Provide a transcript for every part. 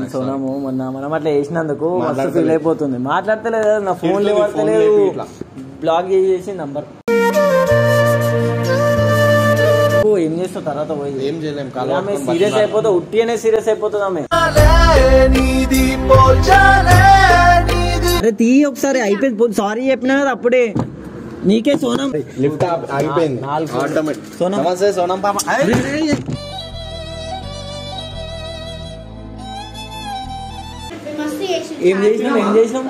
సోనము మొన్న మనం అట్లా చేసినందుకు మస్తు ఫీల్ అయిపోతుంది. మాట్లాడతలేదు, నా ఫోన్ లేవడతలేదు, బ్లాక్ చేసి నంబర్. ఏం చేస్తావు తర్వాత పోయి? ఏం చేయలేము, ఆమె సీరియస్ అయిపోతావు, ఉట్టి అనే సీరియస్ అయిపోతుంది ఆమె. అరే తీ ఒకసారి అయిపోయింది, సారీ చెప్పినా కదా అప్పుడే నీకే. సోనం లిఫ్ట్ ఆగిపోయింది. సోనం సోనం పాప ఏం చేసినాం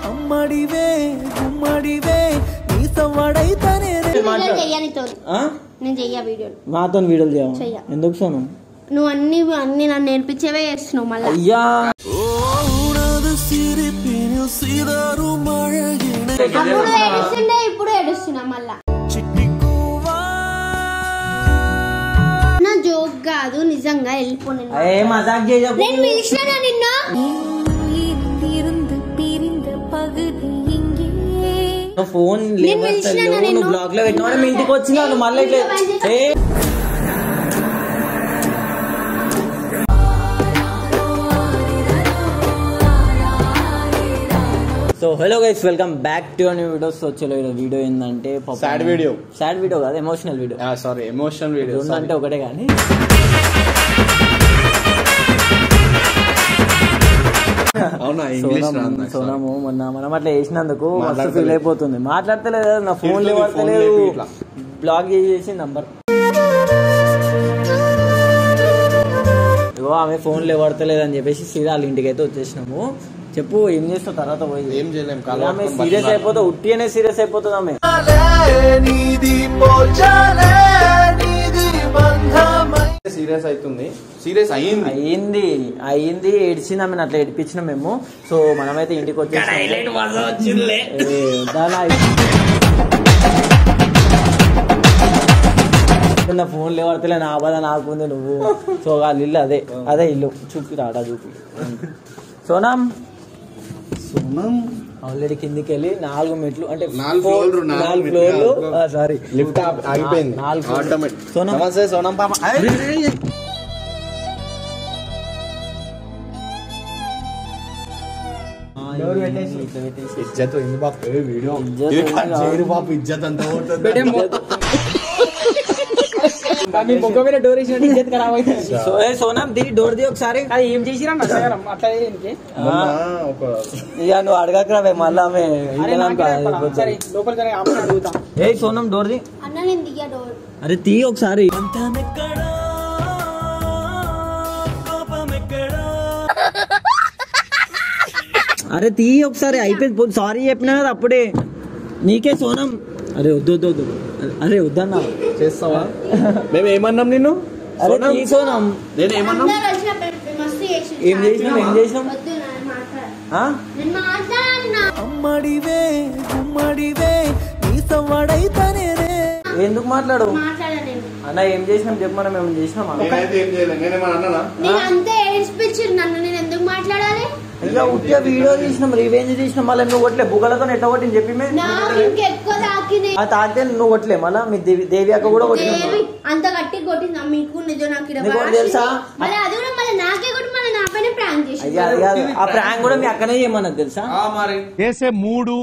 అమ్మడివే గుమ్మడివే నీ సవ్వడైతనే మాతో వీడియోలు చేయ. ఎందుకు సోనం? నువ్వు అన్ని నన్ను నేర్పించేవే చేస్తున్నావు మళ్ళీ. అయ్యా అప్పుడు ఏడుస్తుండే, ఇప్పుడు ఏడుస్తున్నా మళ్ళా. నా జోక్ కాదు, నిజంగా వెళ్ళిపోయినా. మజాక్ చేయకు. నేను పిలిచినా నిన్ను. ఫోన్ లేదు, బ్లాక్ లో పెట్టినా మీ ఇంటికి వచ్చినా మళ్ళీ. So hello guys, welcome back to new videos. వచ్చే వీడియో ఏంటంటే సాడ్ వీడియో కాదు, emotional video. Sorry, emotional video అంటే ఒకటే కానీ సోనము మొన్న మనం అట్లా చేసినందుకు మస్తు ఫీల్ అయిపోతుంది. మాట్లాడతలేదు, నా ఫోన్ లేవడతలేదు, బ్లాక్ చేసి నంబర్. ఇగో ఆమె ఫోన్ లేవడతలేదు అని చెప్పేసి సీదా వాళ్ళ ఇంటికి అయితే వచ్చేసినాము. చెప్పు ఏం చేస్తావు తర్వాత పోయి? ఏం చేయలేము, ఆమె సీరియస్ అయిపోతావు, ఉట్టి అనే సీరియస్ అయిపోతుంది ఆమె. సీరియస్ అవుతుంది, సీరియస్ అయ్యింది ఏడ్చింది ఆమె, అట్లా ఏడిపించినాం మేము. సో మనమైతే ఇంటికి వచ్చేసి నా ఫోన్ లేవడతలే, నా బాధ నాకుంది. నువ్వు సో వాళ్ళ ఇల్లు అదే ఇల్లు చూపి రాడా చూపి. సోనం ఆల్రెడీ కిందికి వెళ్ళి 4 మెట్లు అంటే 4 ఫ్లోర్లు సారీ లిఫ్ట్ ఆగిపోయింది. 4 సోనం పాప ఇజ్జత్ వీడియో బాబు, ఇజ్జత్ అంతా సోనం ది డోర్ ది ఒకసారి. ఏం చేసిరా ఇక నువ్వు అడగకరా మళ్ళా ఆమె. ఏ సోనం డోర్ ది. అరే తీ ఒకసారి. అరే తీ ఒకసారి అయిపోయింది, సారీ చెప్పినా కదా అప్పుడే నీకే. సోనం అరే వద్దు, అరే వద్దన్నా. చేస్తావా? మేము ఏమన్నాం నిన్ను? అరే తీ సోనం. నేను ఏమన్నా? ఏం చేసినాం? అమ్మడివే గుమ్మడివే నీ సవ్వడైతనే. ఎందుకు మాట్లాడు అన్న? ఏం చేసినాం చెప్పు, మనం ఏమైనా చేసినామా? అంతే ఏడిపించారు నన్ను, నేను ఎందుకు మాట్లాడాలి? ఇంకా ఉట్టిగా వీడియో తీసినాం, రివెంజ్ తీసినాం. మళ్ళీ నువ్వు కొట్టలే, బుగ్గలతో ఎట్లా కొట్టింది చెప్పి తాకితే నువ్వు కొట్టలే. మళ్ళీ మీ దేవి అక్క కూడా కొట్టిన అంత గట్టి కొట్టిందా మీకు? నిజం నాకు తెలుసా? అది కూడా మళ్ళీ నాకే కొట్టి మళ్ళీ నా పైన ప్రాంక్ చేసి. ఆ ప్రాంక్ కూడా మీ అక్కనే చేయమన్నది తెలుసా? మరి చేసే మూడు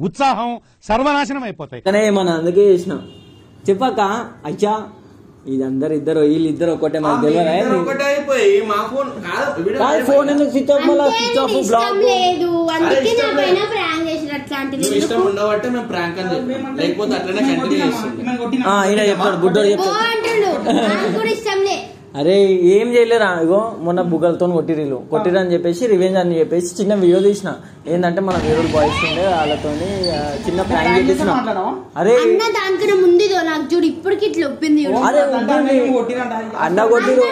ఉత్సాహం సర్వనాశనం అయిపోతాయి. అక్కనే చేయమన్నా, అందుకే చేసిన. చెప్పాక అచ్చా వీళ్ళిద్దరు ఒకటే మనకు తెలియదు. ఫోన్ ఎందుకు స్విచ్ ఆఫ్, మళ్ళీ స్విచ్ ఆఫ్ బ్లాక్ లేదు. అందుకే నా పైన ప్రాంక్ చేసిన. అట్లాంటివి ఇష్టం ఉండబట్టే మేము ప్రాంక్ అని చెప్పాం, లేకపోతే అట్లనే కంటిన్యూ చేస్తాం. ఈయన చెప్తాడు, బుడ్డోడు చెప్తాడు. అరే ఏం చేయలేరా, ఇగో మొన్న బుగ్గలతో కొట్టిరని చెప్పేసి రివెంజ్ అని చెప్పేసి చిన్న వీడియో తీసిన. ఏంటంటే మన వేరే బాయ్స్ ఉండే వాళ్ళతో చిన్న ప్రాంక్ చేసిన. అరే దానికన్నా ముందు నాకు చూడు ఇప్పటికి ఇట్లా ఒప్పింది. అరే అన్న కొట్టిరు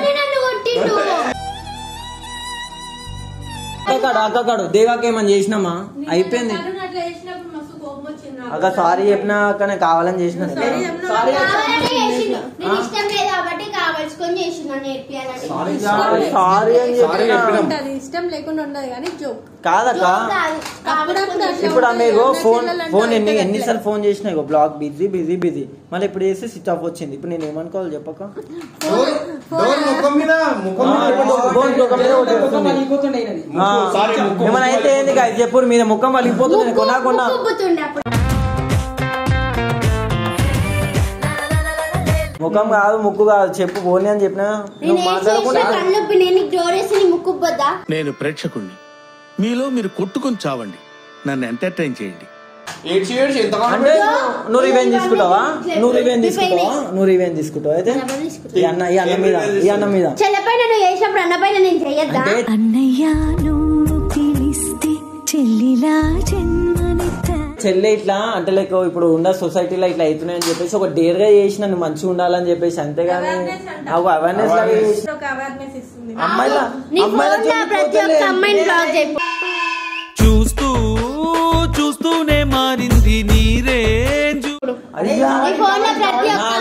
కాడు అక్క కాడు దేవాకి ఏమని చేసినామా అయిపోయింది అక్క సారీ చెప్పినా అక్క నేను కావాలని చేసిన సారీ అని చెప్పిన ఇష్టం లేకుండా ఉండదు కానీ జోక్ కాదక్క ఇప్పుడు మీకు ఫోన్ ఎన్నిసార్లు ఫోన్ చేసినా ఇగో బ్లాక్ బిజీ బిజీ బిజీ మళ్ళీ ఇప్పుడు చేస్తే స్విచ్ ఆఫ్ వచ్చింది ఇప్పుడు నేను ఏమనుకోవాలి చెప్పక ఏమైనా అయితే ఏంది కాదు చెప్పు మీద ముఖం వలిగిపోతుంది కొన్నా ముఖం కాదు ముక్కు కాదు చెప్పు పోనీ అని చెప్పినా నువ్వు మాట్లాడకుండా నేను ప్రేక్షకుణ్ణి మీలో మీరు కొట్టుకొని చావండి నన్ను ఎంటర్టైన్ చేయండి అంటే నువ్వు రివెంజ్ తీసుకుంటావా నువ్వు రివెంజ్ తీసుకుంటావా అయితే ఈ అన్న మీద చెల్లె ఇట్లా అంటే లైక్ ఇప్పుడు ఉన్న సొసైటీలో ఇట్లా అవుతున్నాయని చెప్పేసి ఒక డేర్ గా చేసి నన్ను మంచిగా ఉండాలని చెప్పేసి అంతేగాని అవేర్నెస్ చూస్తూ చూస్తూనే మారింది నీ రేంజ్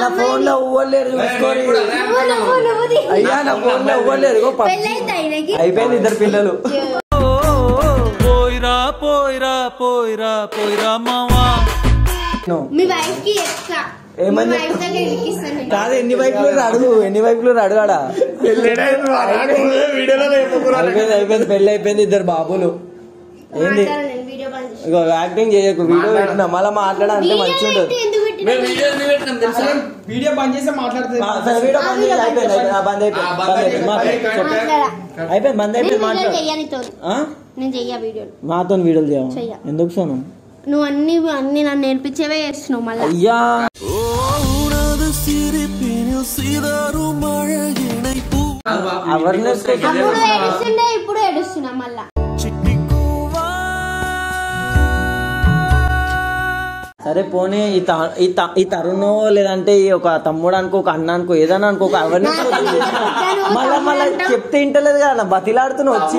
నా ఫోన్ లో ఇవ్వలేరు చూసుకోరు అయ్యా నా ఫోన్ లో ఇవ్వలేరు అయిపోయింది ఇద్దరు పిల్లలు పోయిరా పోయిరా పోయిరా పోయిరా మావా ఏమని కాదు ఎన్ని వైపులు అడుగాడా అయిపోయింది పెళ్లి అయిపోయింది ఇద్దరు బాబులు ఏంది ఇగో యాక్టింగ్ చేయకు వీడియో పెట్టినా మళ్ళీ మాట్లాడాలంటే మంచిగా ఉంటుంది వీడియో బంద్ చేసి మాట్లాడుతుంది మాతో వీడియోలు చేయవా ఎందుకు సోను నువ్వు అన్ని నన్ను నేర్పించేవే చేస్తున్నావు మళ్ళీ అయ్యా అవేర్నెస్ ఇప్పుడు ఏడుస్తున్నా మళ్ళా సరే పోనీ ఈ తరుణో లేదంటే ఒక తమ్ముడు అనుకో ఒక అన్న అనుకో ఏదన్నా అనుకో ఒక అవేర్నెస్ మళ్ళా చెప్తే ఇంటలేదు కదా బతిలాడుతున్నా వచ్చి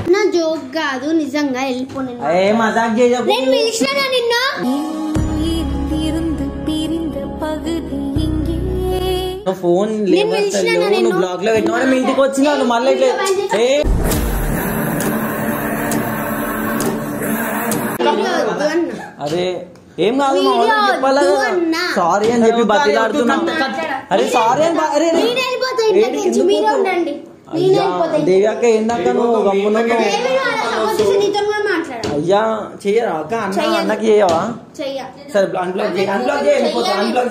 నా జోక్ కాదు నిజంగా వెళ్ళిపోను ఏ మజాక్ చేయకు నేను పిలిచినా నిన్ను ఫోన్ నువ్వు బ్లాగ్ లో పెట్టినా మీ ఇంటికి వచ్చినా మళ్ళీ అరే ఏం కాదు చెప్పాలా సారీ అని చెప్పి బతిలాడుతున్నా అరే సారీ అని దేవ్యాక ఏందాక నువ్వు గమ్మున్నావు అయ్యా చెయ్యరా అక్క అన్నకి చేయవా సరే అన్బ్లాక్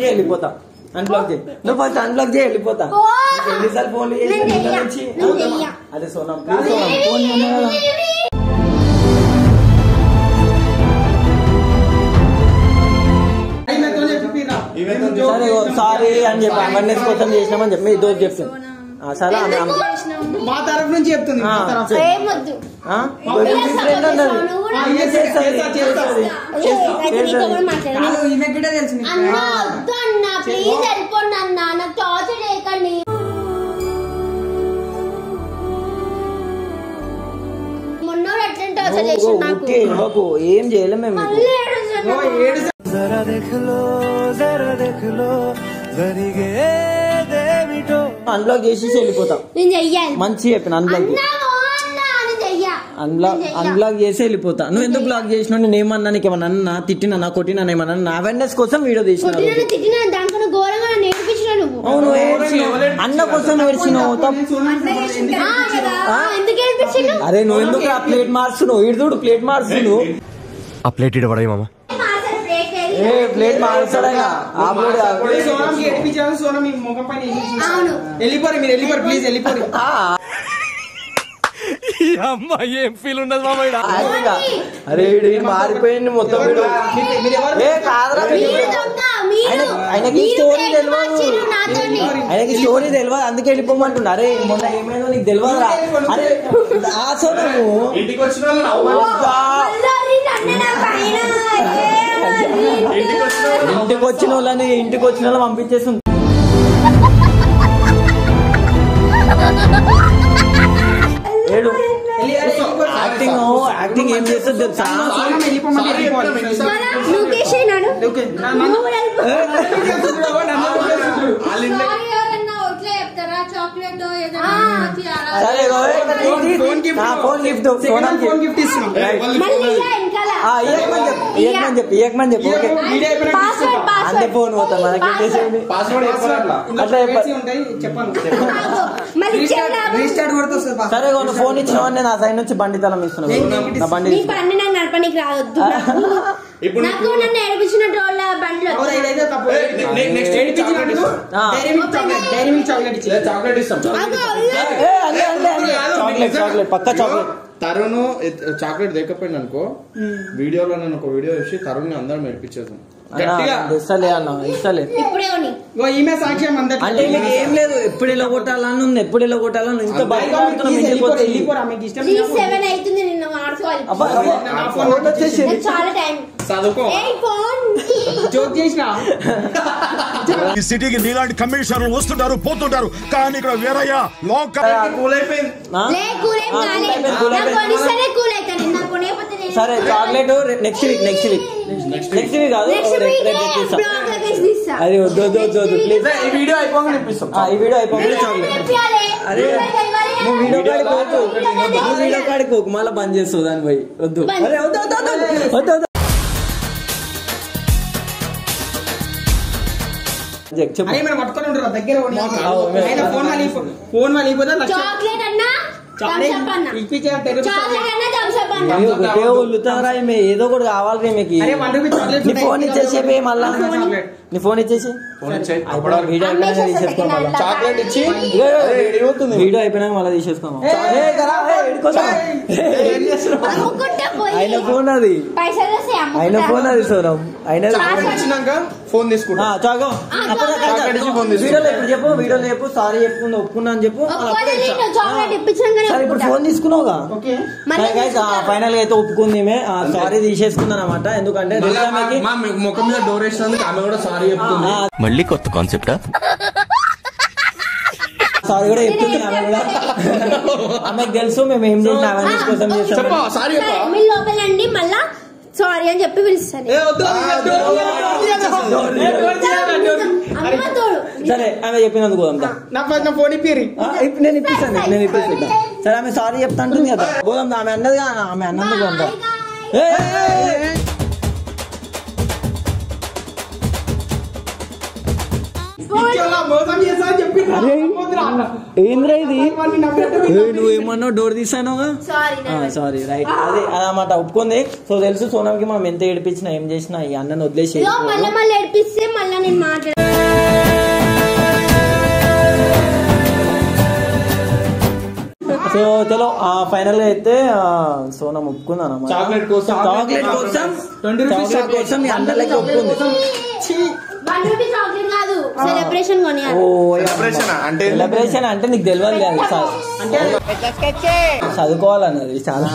చేయి వెళ్ళిపోతా నువ్వు ఫస్ట్ అన్బ్లాక్ చేయి వెళ్ళిపోతా ఎన్నిసార్లు ఫోన్లు చేసి అదే సోనం ఫోన్ సరే సారీ అని చెప్పి అవేర్నెస్ కోసం చేసినామని చెప్పి ఇదో చెప్తాను సరే మా తరఫు నుంచి చెప్తుంది ఏం చేయలేం మేము అన్బ్లాక్ చేసి వెళ్ళిపోతాం మంచి చెప్పిన అన్బ్లాక్ చేసి వెళ్ళిపోతా నువ్వు ఎందుకు బ్లాక్ చేసినావు నేను ఏమన్నా నీకు ఏమన్నా తిట్టినా కొట్టినా ఏమన్నా నా అవేర్నెస్ కోసం వీడియో తీసిన అవును అన్న కోసం ఏడ్చినావు అరే నువ్వు ఎందుకు ఆ ప్లేట్ మార్చున్నావు ఇడుదుడు ప్లేట్ మార్చును ఆ ప్లేట్ ఇడ పడే మామ ప్లేట్ మార్చాడగా వెళ్ళిపోరు మీరు వెళ్ళిపోరు ప్లీజ్ వెళ్ళిపోరు అమ్మాయి ఏం ఫీల్ ఉండదు మామ అరే మారిపోయింది మొత్తం ఆయనకి స్టోరీ తెలియదు అందుకే వెళ్ళిపోమంటుండ అరే మొన్న ఏమైనా నీకు తెలియదురా అరే ఆశ నువ్వు ఇంటికి వచ్చిన వాళ్ళని పంపించేస్తుంది ఏడు యాక్టింగ్ ఏం చేస్తుంది తెలుసా? ఫోన్ గిఫ్ట్ ఇయకమని చెప్పు. ఓకే అంతే ఫోన్ పోతా మనకి సరే ఫోన్ ఇచ్చినావు నేను ఆ సైడ్ నుంచి బండి తలం ఇస్తున్నాను. నా బండి నడపనికి రావద్దు. చాక్లెట్ పక్కా చాక్లెట్. తరుణ్ చాక్లెట్ దేకపోయింది అనుకో, వీడియోలో నేను ఒక వీడియో వేసి తరుణ్ ని అందరం ఏడిపించేద్దాం. ఇస్తలే అన్న ఇస్తలే అంటే మీకు ఏం లేదు. ఎప్పుడు ఇలా కొట్టాలని ఉంది, ఎప్పుడు ఇలా కొట్టాలని ఇంత ఈ సిటీకి నీలాంటి కమిషనర్లు వస్తుంటారు పోతుంటారు, కానీ ఇక్కడ వేరయ్యా సరే చాక్లెట్ నెక్స్ట్ వీక్ కాదు అది వద్దు ప్లీజ్. ఈ వీడియో అయిపోగానే చాక్లెట్. అరే నువ్వు వీడియో కాడికి పోకు మళ్ళీ బంద్ చేస్తావు దాని పోయి. వద్దు ఏదో ఒకటి కావాలి మీకు. నీ ఫోన్ ఇచ్చేసి మళ్ళా నీ ఫోన్ ఇచ్చేసి చాక్లెట్ ఇచ్చి వీడియో అయిపోయినాక మళ్ళీ తీసేసుకోమా. ఆయన ఫోన్ అది సోనం ఆయన ఫోన్ తీసుకుంటా. వీడియోలో చెప్పు సారీ చెప్పుకుందా ఒప్పుకున్నా అని చెప్పు. ఇప్పుడు ఫోన్ తీసుకున్నావుగా ఫైనల్ గా అయితే ఒప్పుకుంది. సారీ తీసేసుకుందాం అనమాట. ఎందుకంటే ముఖం మీద డోర్ వేసినందుకు ఆమె కూడా సారీ చెప్తుంది. మళ్ళీ కొత్త కాన్సెప్టా? సారీ కూడా చెప్తుంది ఆమె కూడా. ఆమెకు తెలుసు మేము ఏం చేసిన అవేర్నెస్ కోసం చేస్తాం. లోపలండి మళ్ళా సారీ అని చెప్పి పిలుస్తాను. సరే ఆమె చెప్పినందుకు నేను ఇప్పిస్తాను. సరే ఆమె సారీ చెప్తా అంటుంది కదా పోదాం. ఆమె అన్నది ఆమె అన్నందుకు అంతా ఏంద్రా ఇది? నువ్వేమన్నా డోర్ తీసానుగా సారీ రైట్. అదే అదన్నమాట ఒప్పుకుంది. సో తెలుసు సోనంకి మనం ఎంత ఏడిపించినా ఏం చేసినా ఈ అన్నని వదిలేసి ఏడిపిస్తే మళ్ళీ నేను మాట్లాడు. సో చలో ఫైనల్ గా అయితే సోనం ఒప్పుకుందా చాక్లెట్ కోసం మీ అందరికి ఒప్పుకుంది. సెలబ్రేషన్ అంటే నీకు తెలియదు కాదు చదువుకోవాలన్నది చాలా.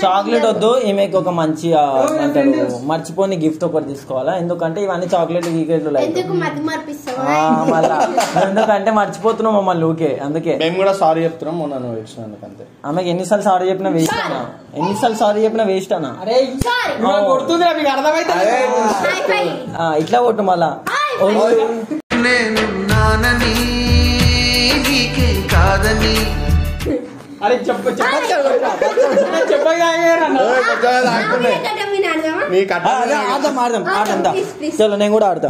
చాక్లెట్ వద్దు, ఈమెకి ఒక మంచి అంటారు మర్చిపోని గిఫ్ట్ ఒకటి తీసుకోవాలా. ఎందుకంటే ఇవన్నీ చాక్లెట్ గీకెట్లు మళ్ళా ఎందుకంటే మర్చిపోతున్నాం మమ్మల్ని ఊకే. అందుకే మేము కూడా సారీ చెప్తున్నాం. మొన్న వేసినందుకు అంతే. ఆమెకి ఎన్నిసార్లు సారీ చెప్పినా వేస్ట్ అన్నా, వేస్ట్ అన్నా. ఇట్లా కొట్టు మళ్ళా. అరే చెప్పు చలో నేను కూడా ఆడతా.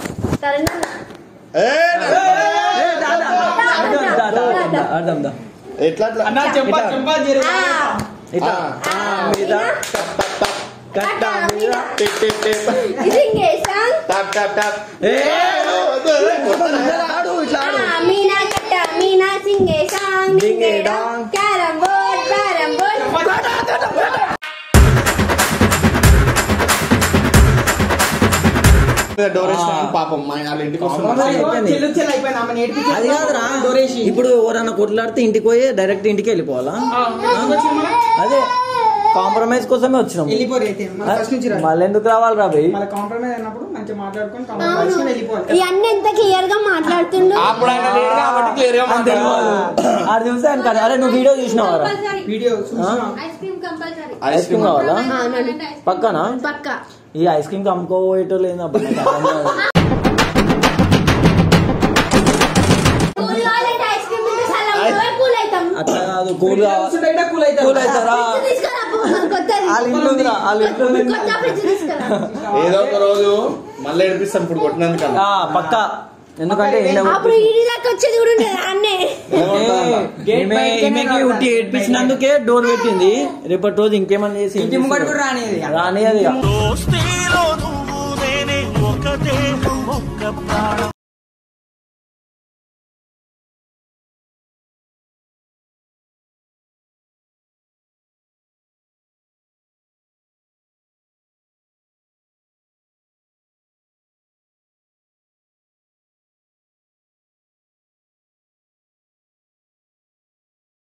ఎట్లా పాపం అది కాదురా. ఇప్పుడు ఎవరన్నా కొట్లాడితే ఇంటికి పోయి డైరెక్ట్ ఇంటికి వెళ్ళిపోవాలా? అదే కాంప్రమైజ్ కోసమే వచ్చినాం. మళ్ళీ ఎందుకు రావాలి రా భయ్? కాంప్రమైజ్ అయినప్పుడు మంచిగా మాట్లాడుకొని కాంప్రమైజ్ వెళ్ళిపోవాలి. ఇవన్నీ ఎంత క్లియర్ గా మాట్లాడుతుండు. అది చూస్తే అరే నువ్వు వీడియో చూసినావారా? వీడియో ఐస్ క్రీమ్ కావాలా? పక్కనా? పక్క. ఈ ఐస్ క్రీమ్ అమ్ముకోపోయేటోళ్ళు ఏందబ్బా? అట్లా కాదు, కూల్ అవుతారా? వాళ్ళ ఇంట్లో ఏదో ఒక రోజు మళ్ళీ ఏడిపిస్తాం ఇప్పుడు కొట్టినందుకన్నా పక్క. ఎందుకంటే ఉట్టి ఏడ్పించినందుకే డోర్ పెట్టింది. రేపటి రోజు ఇంకేమన్నా చేసి రాని అది